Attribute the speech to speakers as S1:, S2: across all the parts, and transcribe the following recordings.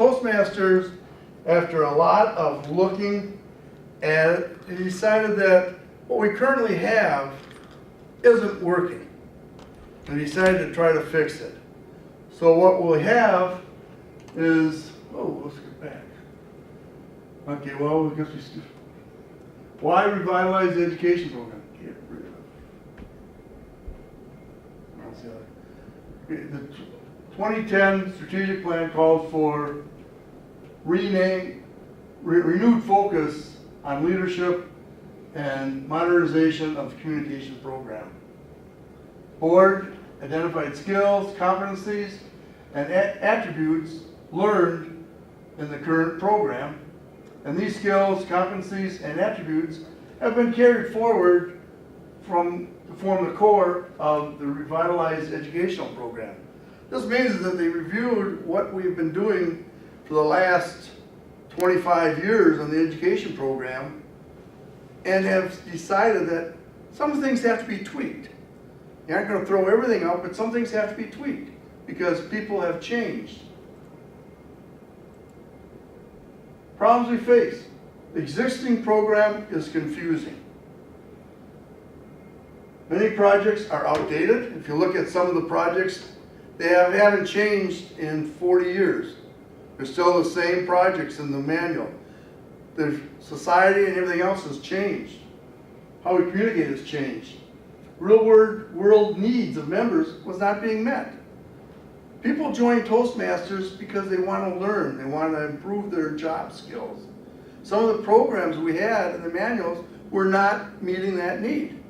S1: Toastmasters, after a lot of looking at it, he decided that what we currently have isn't working. And decided to try to fix it. So what we'll have is, oh, let's get back. Okay, well, I guess why revitalize the education program? Get rid of it. Let's see how- okay, the 2010 strategic plan called for renewed focus on leadership and modernization of the communications program. Board identified skills, competencies, and attributes learned in the current program, and these skills, competencies, and attributes have been carried forward to form the core of the revitalized educational program. This means that they reviewed what we've been doing for the last 25 years on the education program and have decided that some things have to be tweaked. You aren't going to throw everything out, but some things have to be tweaked because people have changed. Problems we face. The existing program is confusing. Many projects are outdated. If you look at some of the projects, they haven't changed in 40 years. They're still the same projects in the manual. The society and everything else has changed. How we communicate has changed. Real world needs of members was not being met. People join Toastmasters because they want to learn, they want to improve their job skills. Some of the programs we had in the manuals were not meeting that need.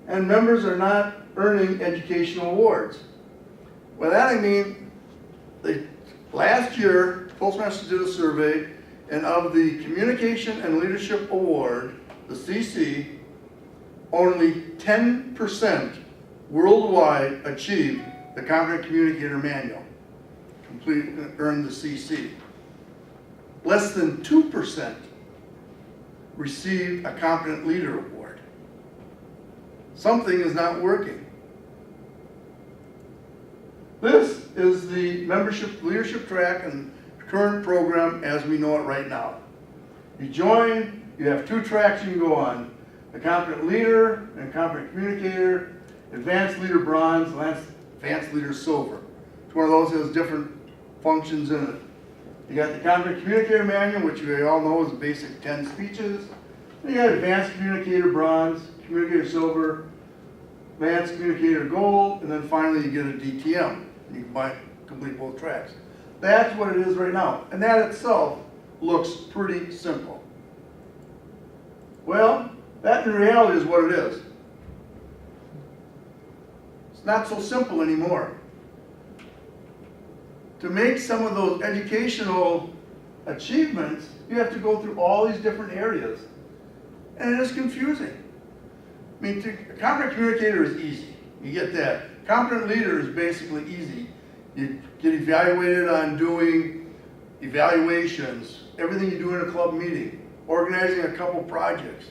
S1: And members are not earning educational awards. By that I mean, last year, Toastmasters did a survey, and of the Communication and Leadership Award, the CC, only 10% worldwide achieved the Competent Communicator Manual, earned the CC. Less than 2% received a Competent Leader Award. Something is not working. This is the membership leadership track and current program as we know it right now. You join, you have two tracks you can go on. The Competent Leader and Competent Communicator, Advanced Leader Bronze, Advanced Leader Silver. Each one of those has different functions in it. You got the Competent Communicator Manual, which you all know is the basic 10 speeches. Then you got Advanced Communicator Bronze, Communicator Silver, Advanced Communicator Gold, and then finally you get a DTM. And you can complete both tracks. That's what it is right now. And that itself looks pretty simple. Well, that in reality is what it is. It's not so simple anymore. To make some of those educational achievements, you have to go through all these different areas. And it is confusing. I mean, a competent communicator is easy. You get that. Competent leader is basically easy. You get evaluated on doing evaluations, everything you do in a club meeting, organizing a couple projects.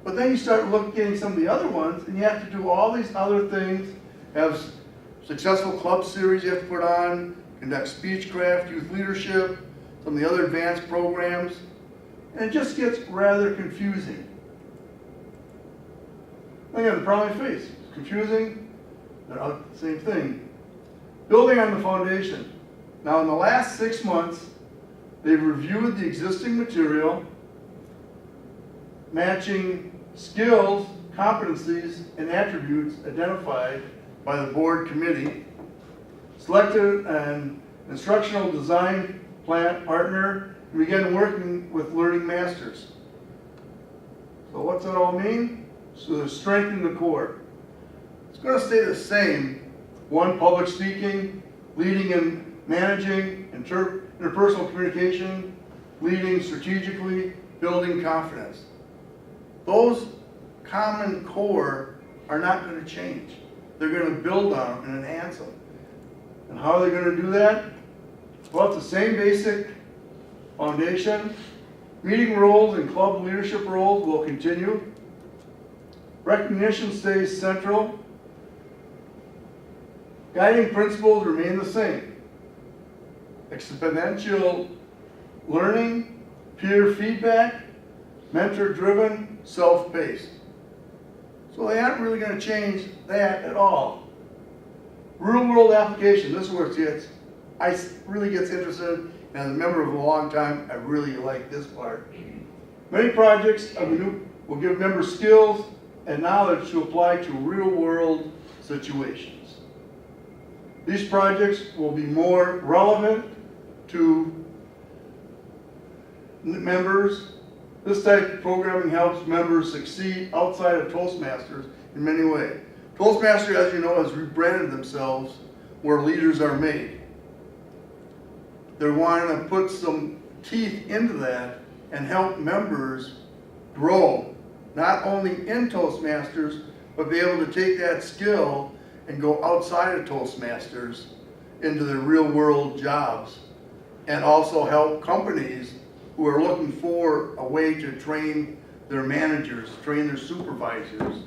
S1: But then you start getting some of the other ones, and you have to do all these other things, have successful club series you have to put on, conduct speechcraft, youth leadership, some of the other advanced programs, and it just gets rather confusing. Again, the problem we face, it's confusing, they're out the same thing. Building on the foundation. Now in the last 6 months, they've reviewed the existing material, matching skills, competencies, and attributes identified by the board committee, selected an instructional design plan partner, and began working with learning masters. So what's that all mean? So to strengthen the core. It's going to stay the same. One, public speaking, leading and managing, interpersonal communication, leading strategically, building confidence. Those common core are not going to change. They're going to build on them and enhance them. And how are they going to do that? Well, it's the same basic foundation. Meeting roles and club leadership roles will continue. Recognition stays central. Guiding principles remain the same. exponential learning, peer feedback, mentor-driven, self-paced. So they aren't really going to change that at all. Real-world application, this is where it gets, really gets interested, and as a member of a long time, I really like this part. Many projects will give members skills and knowledge to apply to real-world situations. These projects will be more relevant to members. This type of programming helps members succeed outside of Toastmasters in many ways. Toastmasters, as you know, has rebranded themselves where leaders are made. They're wanting to put some teeth into that and help members grow, not only in Toastmasters, but be able to take that skill and go outside of Toastmasters into their real world jobs, and also help companies who are looking for a way to train their managers, train their supervisors,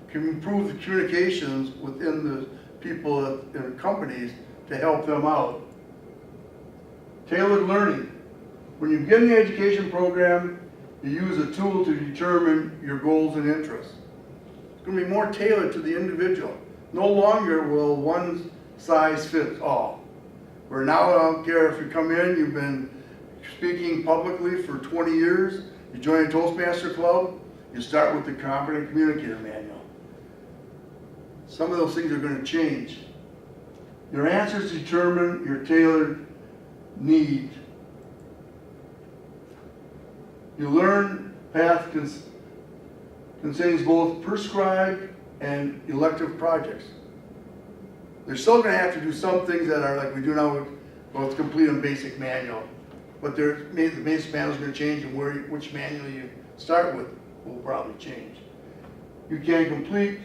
S1: can improve the communications within the people in companies to help them out. Tailored learning. When you begin the education program, you use a tool to determine your goals and interests. It's going to be more tailored to the individual. No longer will one size fit all. Where now I don't care if you come in, you've been speaking publicly for 20 years, you join a Toastmaster club, you start with the Competent Communicator Manual. Some of those things are going to change. Your answers determine your tailored need. Your learn path contains both prescribed and elective projects. They're still going to have to do some things that are like we do now with complete and basic manual. But the basic manual is going to change, and which manual you start with will probably change. You can complete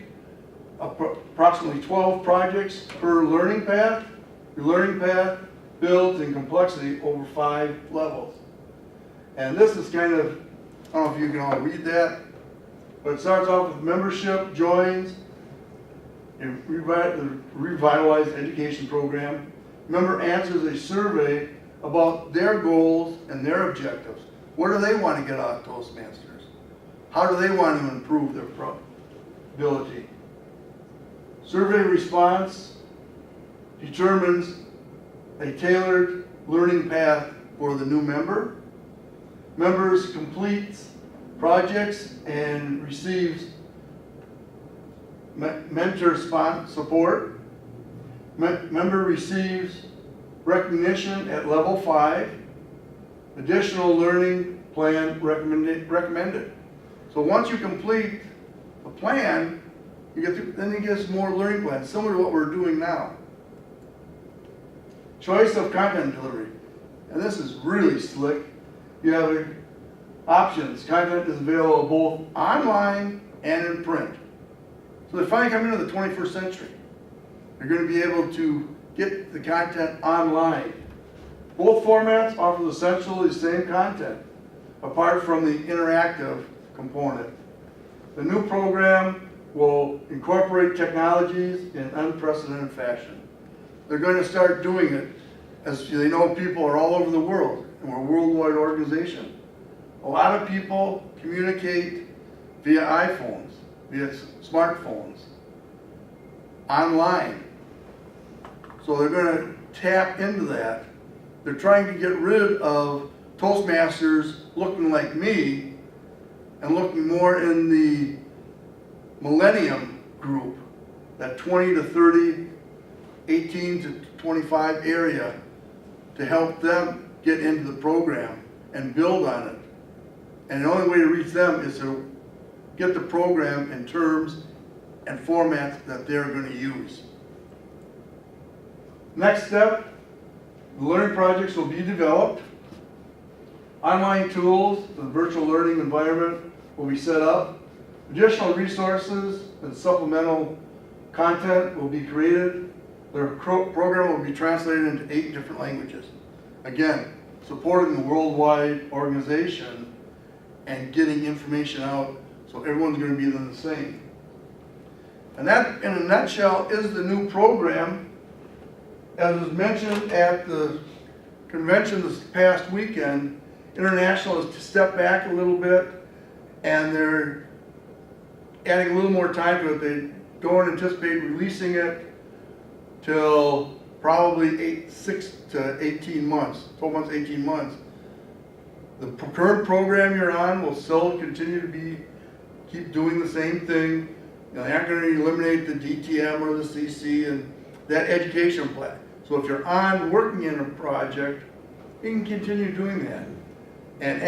S1: approximately 12 projects per learning path. Your learning path builds in complexity over 5 levels. And this is kind of, I don't know if you can all read that, but it starts off with membership, joins, a revitalized education program. Member answers a survey about their goals and their objectives. What do they want to get out of Toastmasters? How do they want to improve their ability? Survey response determines a tailored learning path for the new member. Members complete projects and receives mentor support. Member receives recognition at level 5. Additional learning plan recommended. So once you complete a plan, then you get some more learning plans, similar to what we're doing now. Choice of content delivery. And this is really slick. You have options. Content is available both online and in print. So they finally come into the 21st century. You're going to be able to get the content online. Both formats offer essentially the same content, apart from the interactive component. The new program will incorporate technologies in unprecedented fashion. They're going to start doing it, as they know people are all over the world, and we're a worldwide organization. A lot of people communicate via iPhones, via smartphones, online. So they're going to tap into that. They're trying to get rid of Toastmasters looking like me and looking more in the millennium group, that 20 to 30, 18 to 25 area, to help them get into the program and build on it. And the only way to reach them is to get the program in terms and formats that they're going to use. Next step, the learning projects will be developed. Online tools, the virtual learning environment will be set up. Additional resources and supplemental content will be created. Their program will be translated into 8 different languages. Again, supporting the worldwide organization and getting information out so everyone's going to be the same. And that, in a nutshell, is the new program. As was mentioned at the convention this past weekend, International has stepped back a little bit, and they're adding a little more time to it. They don't anticipate releasing it till probably 6 to 18 months, 12 months, 18 months. The current program you're on will still continue to keep doing the same thing. You know, they aren't going to eliminate the DTM or the CC and that education plan. So if you're on working in a project, you can continue doing that. And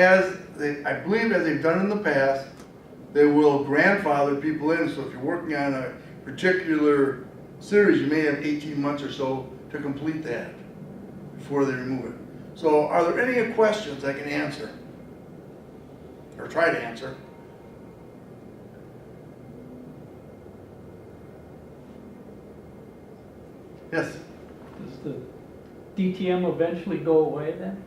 S1: I believe as they've done in the past, they will grandfather people in. So if you're working on a particular series, you may have 18 months or so to complete that before they remove it. So are there any questions I can answer? Or try to answer? Yes?
S2: Does the DTM eventually go away then?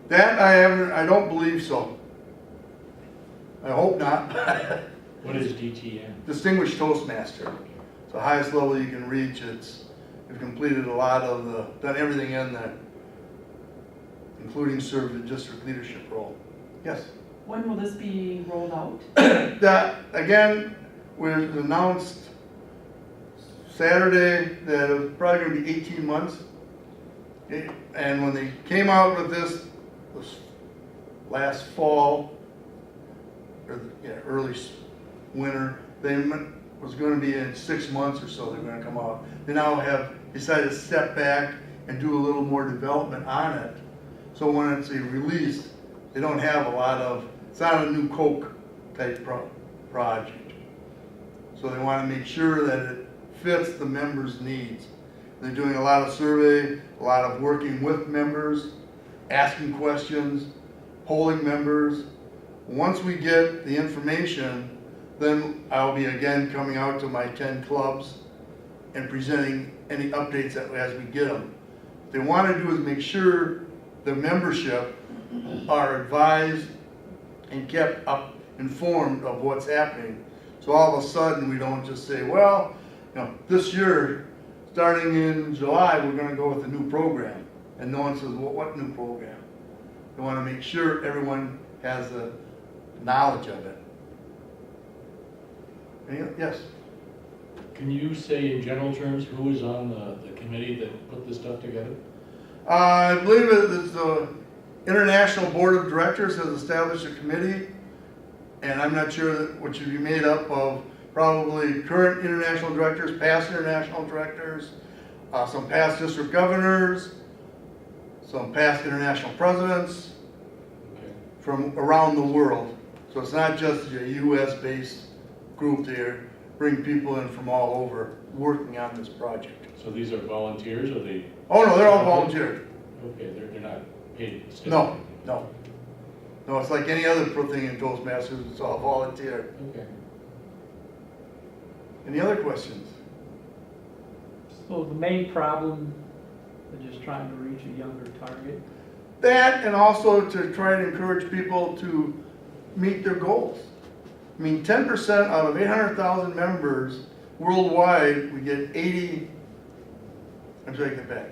S1: That I don't believe so. I hope not.
S3: What is DTM?
S1: Distinguished Toastmaster. It's the highest level you can reach. You've completed a lot of done everything in that, including served the district leadership role. Yes?
S4: When will this be rolled out?
S1: That, again, was announced Saturday that it was probably going to be 18 months. And when they came out with this last fall, or early winter, they was going to be in 6 months or so they're going to come out. They now have decided to step back and do a little more development on it. So when it's a release, they don't have a lot of, it's not a new Coke type project. So they want to make sure that it fits the members' needs. They're doing a lot of survey, a lot of working with members, asking questions, polling members. Once we get the information, then I'll be again coming out to my 10 clubs and presenting any updates as we get them. What they want to do is make sure the membership are advised and kept informed of what's happening. So all of a sudden we don't just say, well, this year, starting in July, we're going to go with a new program. And no one says, well, what new program? They want to make sure everyone has the knowledge of it. Yes?
S3: Can you say in general terms who is on the committee that put this stuff together?
S1: I believe it is the International Board of Directors has established a committee, and I'm not sure what should be made up of. Probably current international directors, past international directors, some past district governors, some past international presidents from around the world. So it's not just a U.S.-based group there. Bring people in from all over working on this project.
S3: So these are volunteers, or they?
S1: Oh no, they're all volunteer.
S3: Okay, they're not paid.
S1: No, it's like any other thing in Toastmasters. It's all volunteer.
S3: Okay.
S1: Any other questions?
S2: So the main problem, they're just trying to reach a younger target.
S1: That, and also to try to encourage people to meet their goals. I mean, 10% out of 800,000 members worldwide, we get 80, I'm taking it back,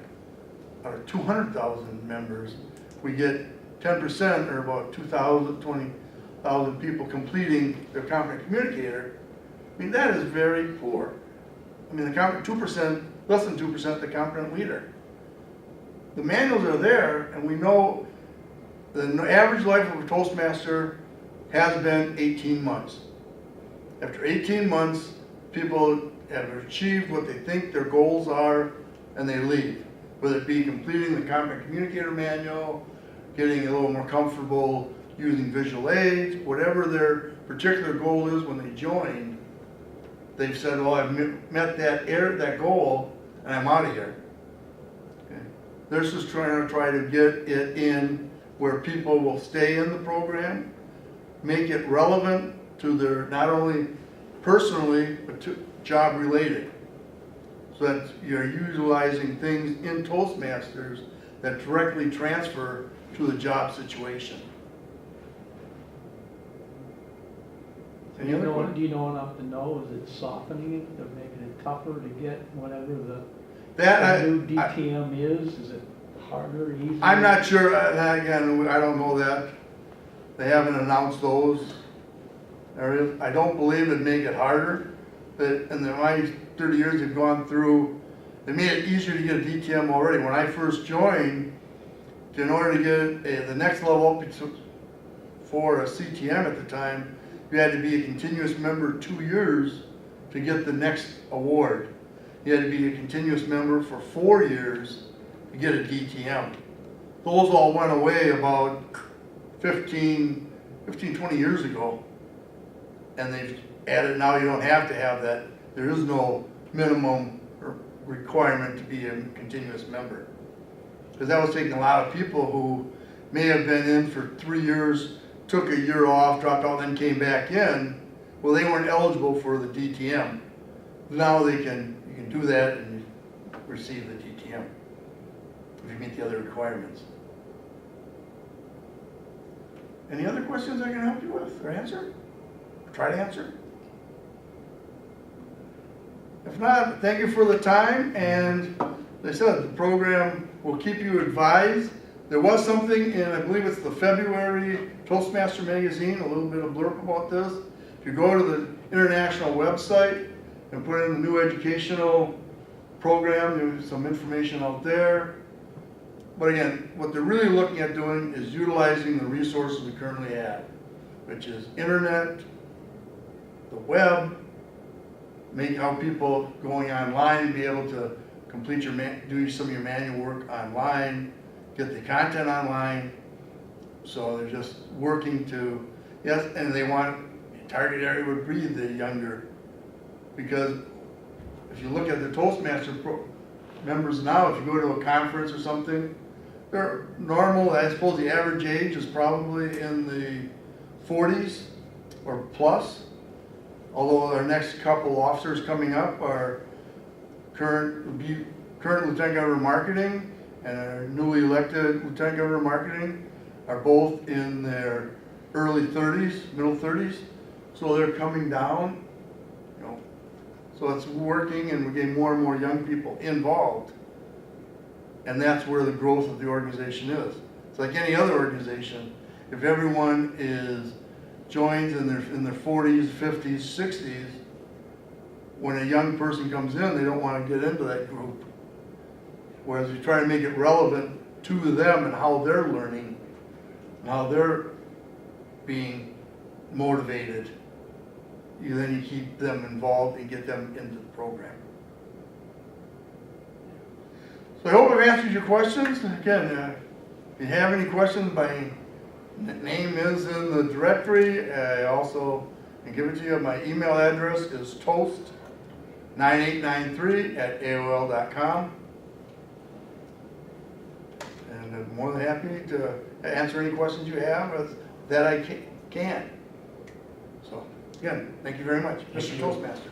S1: out of 200,000 members, we get 10%, or about 20,000 people completing their competent communicator. I mean, that is very poor. I mean, the 2%, less than 2%, the competent leader. The manuals are there, and we know the average life of a Toastmaster has been 18 months. After 18 months, people have achieved what they think their goals are, and they leave. Whether it be completing the competent communicator manual, getting a little more comfortable using visual aids, whatever their particular goal is when they join, they've said, well, I've met that goal, and I'm out of here. Okay. They're just trying to get it in where people will stay in the program, make it relevant to their, not only personally, but to job related. So that you're utilizing things in Toastmasters that directly transfer to the job situation.
S2: Do you know enough to know, is it softening it, or making it tougher to get whatever the new DTM is? Is it harder, easier?
S1: I'm not sure, again, I don't know that. They haven't announced those areas. I don't believe it'd make it harder, but in my 30 years they've gone through, they made it easier to get a DTM already. When I first joined, in order to get the next level up for a CTM at the time, you had to be a continuous member 2 years to get the next award. You had to be a continuous member for 4 years to get a DTM. Those all went away about 15, 20 years ago. And they've added, now you don't have to have that. There is no minimum requirement to be a continuous member. Because that was taking a lot of people who may have been in for 3 years, took a year off, dropped out, then came back in. Well, they weren't eligible for the DTM. Now you can do that and you receive the DTM if you meet the other requirements. Any other questions I can help you with or answer? Try to answer? If not, thank you for the time, and as I said, the program will keep you advised. There was something in, I believe it's the February Toastmaster magazine, a little bit of blurb about this. If you go to the international website and put in the new educational program, there's some information out there. But again, what they're really looking at doing is utilizing the resources we currently have, which is internet, the web, make how people going online and be able to complete your, do some of your manual work online, get the content online. So they're just working to, yes, and they want, the target area would be the younger, because if you look at the Toastmaster members now, if you go to a conference or something, they're normal, I suppose the average age is probably in the 40s or plus. Although our next couple officers coming up are current Lieutenant Governor of Marketing and our newly elected Lieutenant Governor of Marketing are both in their early 30s, middle 30s. So they're coming down, you know. So it's working, and we're getting more and more young people involved. And that's where the growth of the organization is. It's like any other organization. If everyone joins in their 40s, 50s, 60s, when a young person comes in, they don't want to get into that group. Whereas you try to make it relevant to them and how they're learning, and how they're being motivated, then you keep them involved and get them into the program. So I hope I've answered your questions. Again, if you have any questions, my name is in the directory. I also can give it to you. My email address is toast9893@aol.com. And I'm more than happy to answer any questions you have that I can. So, again, thank you very much, Mr. Toastmaster.